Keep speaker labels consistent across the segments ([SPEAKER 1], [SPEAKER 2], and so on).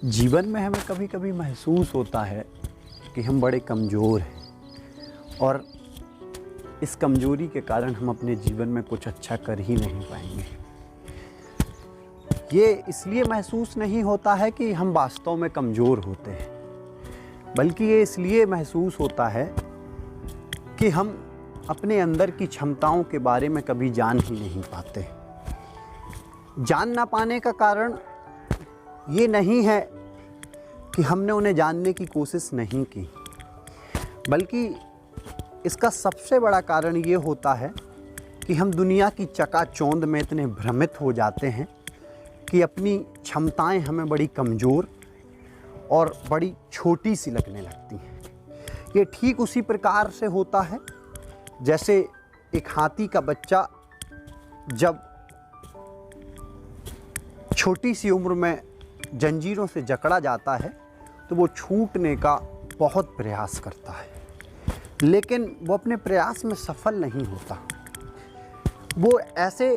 [SPEAKER 1] जीवन में हमें कभी कभी महसूस होता है कि हम बड़े कमज़ोर हैं और इस कमज़ोरी के कारण हम अपने जीवन में कुछ अच्छा कर ही नहीं पाएंगे। ये इसलिए महसूस नहीं होता है कि हम वास्तव में कमज़ोर होते हैं, बल्कि ये इसलिए महसूस होता है कि हम अपने अंदर की क्षमताओं के बारे में कभी जान ही नहीं पाते। जान ना पाने का कारण ये नहीं है कि हमने उन्हें जानने की कोशिश नहीं की, बल्कि इसका सबसे बड़ा कारण ये होता है कि हम दुनिया की चकाचौंध में इतने भ्रमित हो जाते हैं कि अपनी क्षमताएं हमें बड़ी कमज़ोर और बड़ी छोटी सी लगने लगती हैं। ये ठीक उसी प्रकार से होता है जैसे एक हाथी का बच्चा जब छोटी सी उम्र में जंजीरों से जकड़ा जाता है तो वो छूटने का बहुत प्रयास करता है, लेकिन वो अपने प्रयास में सफल नहीं होता। वो ऐसे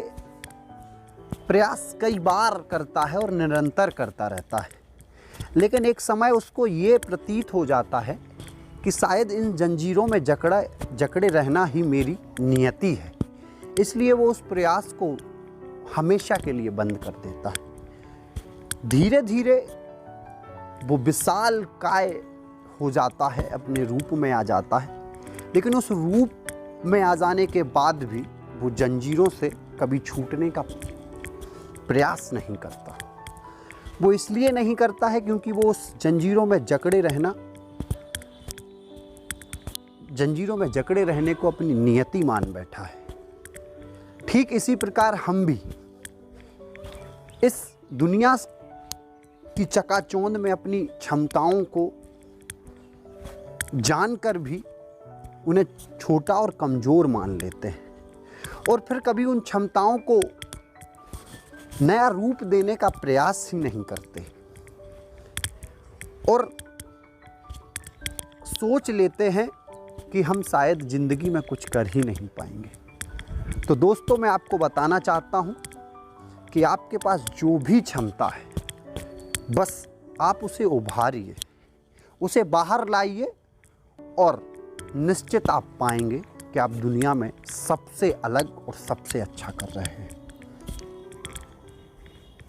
[SPEAKER 1] प्रयास कई बार करता है और निरंतर करता रहता है, लेकिन एक समय उसको ये प्रतीत हो जाता है कि शायद इन जंजीरों में जकड़े रहना ही मेरी नियति है। इसलिए वो उस प्रयास को हमेशा के लिए बंद कर देता है। धीरे धीरे वो विशाल काय हो जाता है, अपने रूप में आ जाता है, लेकिन उस रूप में आ जाने के बाद भी वो जंजीरों से कभी छूटने का प्रयास नहीं करता। वो इसलिए नहीं करता है क्योंकि वो उस जंजीरों में जकड़े रहने को अपनी नियति मान बैठा है। ठीक इसी प्रकार हम भी इस दुनिया की चकाचौंध में अपनी क्षमताओं को जानकर भी उन्हें छोटा और कमज़ोर मान लेते हैं और फिर कभी उन क्षमताओं को नया रूप देने का प्रयास ही नहीं करते और सोच लेते हैं कि हम शायद ज़िंदगी में कुछ कर ही नहीं पाएंगे। तो दोस्तों, मैं आपको बताना चाहता हूं कि आपके पास जो भी क्षमता है, बस आप उसे उभारिए, उसे बाहर लाइए और निश्चित आप पाएंगे कि आप दुनिया में सबसे अलग और सबसे अच्छा कर रहे हैं।